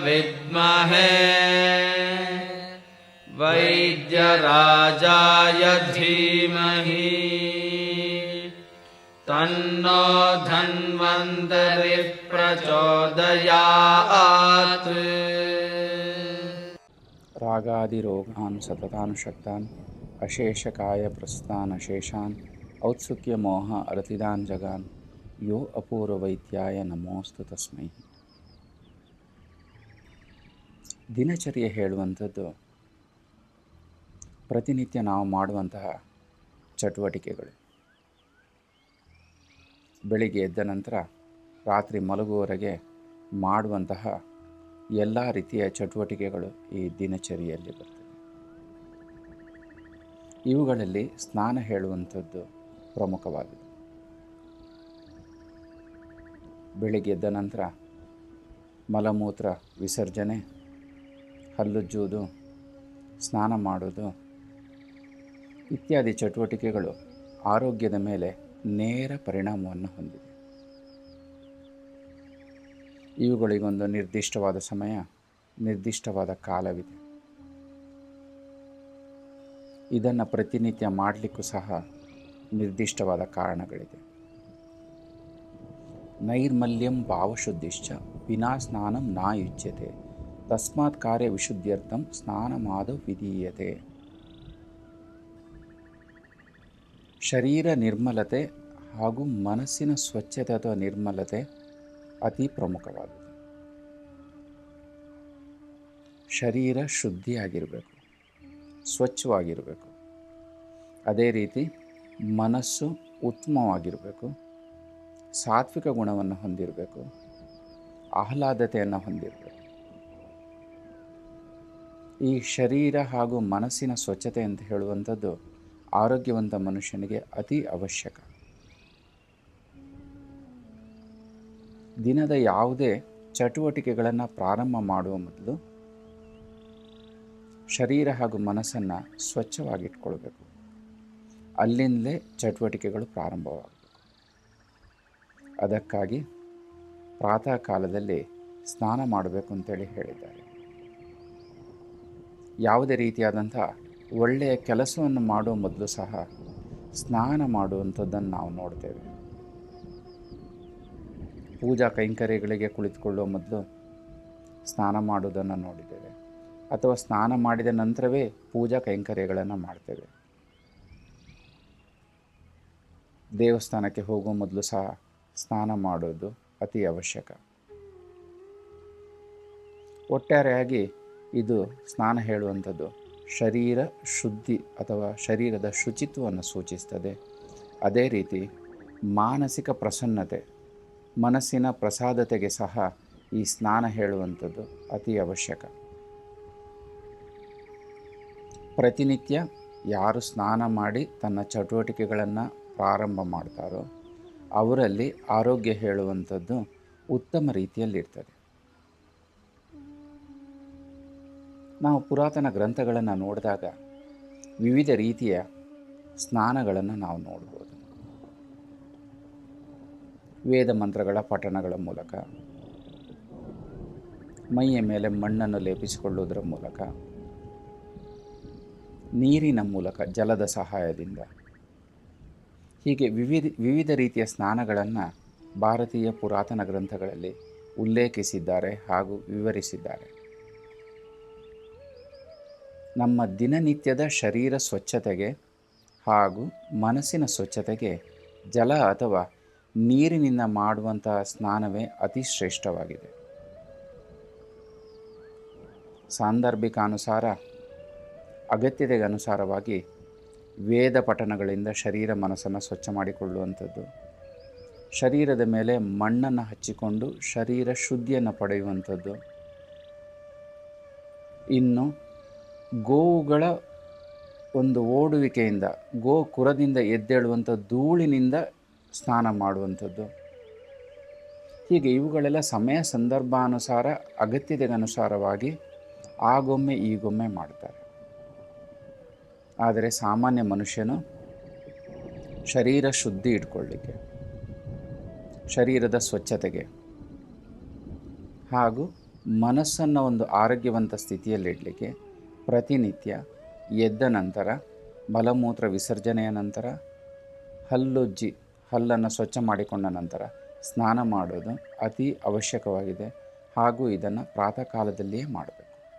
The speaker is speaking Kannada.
ವಿದ್ಮಹೇ ವೈದ್ಯರಾಜಾಯ ಧೀಮಹಿ ತನ್ನೋ ಧನ್ವಂತರಿ ಪ್ರಚೋದಯಾತ್. ರಾಗಾದಿರೋಗಾನ್ ಸತತಾನುಶಕ್ತಾನ್ ಅಶೇಷಕಾಯ ಪ್ರಸ್ಥಾನ್ ಅಶೇಷಾನ್ ಔತ್ಸುಕ್ಯ ಮೋಹ ಅರತಿದಾನ್ ಜಗಾನ್ ಯೋ ಅಪೂರ್ವವೈದ್ಯಾಯ ನಮೋಸ್ತು ತಸ್ಮೈ. ದಿನಚರ್ಯೆ ಹೇಳುವಂಥದ್ದು ಪ್ರತಿನಿತ್ಯ ನಾವು ಮಾಡುವಂತಹ ಚಟುವಟಿಕೆಗಳು. ಬೆಳಿಗ್ಗೆ ಎದ್ದ ನಂತರ ರಾತ್ರಿ ಮಲಗುವವರೆಗೆ ಮಾಡುವಂತಹ ಎಲ್ಲ ರೀತಿಯ ಚಟುವಟಿಕೆಗಳು ಈ ದಿನಚರಿಯಲ್ಲಿ ಬರ್ತದೆ. ಇವುಗಳಲ್ಲಿ ಸ್ನಾನ ಹೇಳುವಂಥದ್ದು ಪ್ರಮುಖವಾಗಿದೆ. ಬೆಳಿಗ್ಗೆ ಎದ್ದ ನಂತರ ಮಲಮೂತ್ರ ವಿಸರ್ಜನೆ, ಹಲ್ಲುಜ್ಜುವುದು, ಸ್ನಾನ ಮಾಡೋದು ಇತ್ಯಾದಿ ಚಟುವಟಿಕೆಗಳು ಆರೋಗ್ಯದ ಮೇಲೆ ನೇರ ಪರಿಣಾಮವನ್ನು ಹೊಂದಿದೆ. ಇವುಗಳಿಗೊಂದು ನಿರ್ದಿಷ್ಟವಾದ ಸಮಯ, ನಿರ್ದಿಷ್ಟವಾದ ಕಾಲವಿದೆ. ಇದನ್ನು ಪ್ರತಿನಿತ್ಯ ಮಾಡಲಿಕ್ಕೂ ಸಹ ನಿರ್ದಿಷ್ಟವಾದ ಕಾರಣಗಳಿದೆ. ನೈರ್ಮಲ್ಯಂ ಭಾವಶುದ್ಧಿಶ್ಚ ವಿನಾ ಸ್ನಾನಂ ನ ಯುಜ್ಯತೆ ತಸ್ಮಾತ್ ಕಾರ್ಯ ವಿಶುದ್ಧ್ಯರ್ಥಂ ಸ್ನಾನಮಾದೌ ವಿಧೀಯತೆ. ಶರೀರ ನಿರ್ಮಲತೆ ಹಾಗೂ ಮನಸ್ಸಿನ ಸ್ವಚ್ಛತೆ ಅಥವಾ ನಿರ್ಮಲತೆ ಅತಿ ಪ್ರಮುಖವಾದುದು. ಶರೀರ ಶುದ್ಧಿಯಾಗಿರಬೇಕು, ಸ್ವಚ್ಛವಾಗಿರಬೇಕು. ಅದೇ ರೀತಿ ಮನಸ್ಸು ಉತ್ತಮವಾಗಿರಬೇಕು, ಸಾತ್ವಿಕ ಗುಣವನ್ನು ಹೊಂದಿರಬೇಕು, ಆಹ್ಲಾದತೆಯನ್ನು ಹೊಂದಿರಬೇಕು. ಈ ಶರೀರ ಹಾಗೂ ಮನಸ್ಸಿನ ಸ್ವಚ್ಛತೆ ಅಂತ ಹೇಳುವಂಥದ್ದು ಆರೋಗ್ಯವಂತ ಮನುಷ್ಯನಿಗೆ ಅತಿ ಅವಶ್ಯಕ. ದಿನದ ಯಾವುದೇ ಚಟುವಟಿಕೆಗಳನ್ನು ಪ್ರಾರಂಭ ಮಾಡುವ ಮೊದಲು ಶರೀರ ಹಾಗೂ ಮನಸ್ಸನ್ನು ಸ್ವಚ್ಛವಾಗಿಟ್ಕೊಳ್ಬೇಕು. ಅಲ್ಲಿಂದಲೇ ಚಟುವಟಿಕೆಗಳು ಪ್ರಾರಂಭವಾಗಬೇಕು. ಅದಕ್ಕಾಗಿ ಪ್ರಾತಃ ಕಾಲದಲ್ಲಿ ಸ್ನಾನ ಮಾಡಬೇಕು ಅಂತೇಳಿ ಹೇಳಿದ್ದಾರೆ. ಯಾವುದೇ ರೀತಿಯಾದಂಥ ಒಳ್ಳೆಯ ಕೆಲಸವನ್ನು ಮಾಡುವ ಮೊದಲು ಸಹ ಸ್ನಾನ ಮಾಡುವಂಥದ್ದನ್ನು ನಾವು ನೋಡ್ತೇವೆ. ಪೂಜಾ ಕೈಂಕರ್ಯಗಳಿಗೆ ಕುಳಿತುಕೊಳ್ಳುವ ಮೊದಲು ಸ್ನಾನ ಮಾಡುವುದನ್ನು ನೋಡಿದ್ದೇವೆ, ಅಥವಾ ಸ್ನಾನ ಮಾಡಿದ ನಂತರವೇ ಪೂಜಾ ಕೈಂಕರ್ಯಗಳನ್ನು ಮಾಡ್ತೇವೆ. ದೇವಸ್ಥಾನಕ್ಕೆ ಹೋಗುವ ಮೊದಲು ಸಹ ಸ್ನಾನ ಮಾಡೋದು ಅತಿ ಅವಶ್ಯಕ. ಒಟ್ಟಾರೆಯಾಗಿ ಇದು ಸ್ನಾನ ಹೇಳುವಂಥದ್ದು ಶರೀರ ಶುದ್ಧಿ ಅಥವಾ ಶರೀರದ ಶುಚಿತ್ವವನ್ನು ಸೂಚಿಸ್ತದೆ. ಅದೇ ರೀತಿ ಮಾನಸಿಕ ಪ್ರಸನ್ನತೆ, ಮನಸ್ಸಿನ ಪ್ರಸಾದತೆಗೆ ಸಹ ಈ ಸ್ನಾನ ಹೇಳುವಂಥದ್ದು ಅತಿ ಅವಶ್ಯಕ. ಪ್ರತಿನಿತ್ಯ ಯಾರು ಸ್ನಾನ ಮಾಡಿ ತನ್ನ ಚಟುವಟಿಕೆಗಳನ್ನು ಪ್ರಾರಂಭ ಮಾಡ್ತಾರೋ ಅವರಲ್ಲಿ ಆರೋಗ್ಯ ಹೇಳುವಂಥದ್ದು ಉತ್ತಮ ರೀತಿಯಲ್ಲಿರ್ತದೆ. ನಾವು ಪುರಾತನ ಗ್ರಂಥಗಳನ್ನು ನೋಡಿದಾಗ ವಿವಿಧ ರೀತಿಯ ಸ್ನಾನಗಳನ್ನು ನಾವು ನೋಡ್ಬೋದು. ವೇದ ಮಂತ್ರಗಳ ಪಠಣಗಳ ಮೂಲಕ, ಮೈಯ ಮೇಲೆ ಮಣ್ಣನ್ನು ಲೇಪಿಸಿಕೊಳ್ಳುವುದರ ಮೂಲಕ, ನೀರಿನ ಮೂಲಕ, ಜಲದ ಸಹಾಯದಿಂದ, ಹೀಗೆ ವಿವಿಧ ರೀತಿಯ ಸ್ನಾನಗಳನ್ನು ಭಾರತೀಯ ಪುರಾತನ ಗ್ರಂಥಗಳಲ್ಲಿ ಉಲ್ಲೇಖಿಸಿದ್ದಾರೆ ಹಾಗೂ ವಿವರಿಸಿದ್ದಾರೆ. ನಮ್ಮ ದಿನನಿತ್ಯದ ಶರೀರ ಸ್ವಚ್ಛತೆಗೆ ಹಾಗೂ ಮನಸ್ಸಿನ ಸ್ವಚ್ಛತೆಗೆ ಜಲ ಅಥವಾ ನೀರಿನಿಂದ ಮಾಡುವಂತಹ ಸ್ನಾನವೇ ಅತಿ ಶ್ರೇಷ್ಠವಾಗಿದೆ. ಸಾಂದರ್ಭಿಕಾನುಸಾರ, ಅಗತ್ಯತೆಗೆ ಅನುಸಾರವಾಗಿ ವೇದ ಪಠಣಗಳಿಂದ ಶರೀರ ಮನಸ್ಸನ್ನು ಸ್ವಚ್ಛ ಮಾಡಿಕೊಳ್ಳುವಂಥದ್ದು, ಶರೀರದ ಮೇಲೆ ಮಣ್ಣನ್ನು ಹಚ್ಚಿಕೊಂಡು ಶರೀರ ಶುದ್ಧಿಯನ್ನು ಪಡೆಯುವಂಥದ್ದು, ಇನ್ನು ಗೋವುಗಳ ಒಂದು ಓಡುವಿಕೆಯಿಂದ, ಗೋ ಕುರದಿಂದ ಎದ್ದೇಳುವಂಥ ಧೂಳಿನಿಂದ ಸ್ನಾನ ಮಾಡುವಂಥದ್ದು, ಹೀಗೆ ಇವುಗಳೆಲ್ಲ ಸಮಯ ಸಂದರ್ಭಾನುಸಾರ, ಅಗತ್ಯತೆಗೆ ಅನುಸಾರವಾಗಿ ಆಗೊಮ್ಮೆ ಈಗೊಮ್ಮೆ ಮಾಡ್ತಾರೆ. ಆದರೆ ಸಾಮಾನ್ಯ ಮನುಷ್ಯನು ಶರೀರ ಶುದ್ಧಿ ಇಟ್ಕೊಳ್ಳಿಕ್ಕೆ, ಶರೀರದ ಸ್ವಚ್ಛತೆಗೆ ಹಾಗೂ ಮನಸ್ಸನ್ನು ಒಂದು ಆರೋಗ್ಯವಂತ ಸ್ಥಿತಿಯಲ್ಲಿಡಲಿಕ್ಕೆ ಪ್ರತಿನಿತ್ಯ ಎದ್ದ ನಂತರ, ಮಲಮೂತ್ರ ವಿಸರ್ಜನೆಯ ನಂತರ, ಹಲ್ಲುಜ್ಜಿ ಹಲ್ಲನ್ನು ಸ್ವಚ್ಛ ಮಾಡಿಕೊಂಡ ನಂತರ ಸ್ನಾನ ಮಾಡೋದು ಅತಿ ಅವಶ್ಯಕವಾಗಿದೆ. ಹಾಗೂ ಇದನ್ನು ಪ್ರಾತಃ ಕಾಲದಲ್ಲಿಯೇ ಮಾಡಬೇಕು.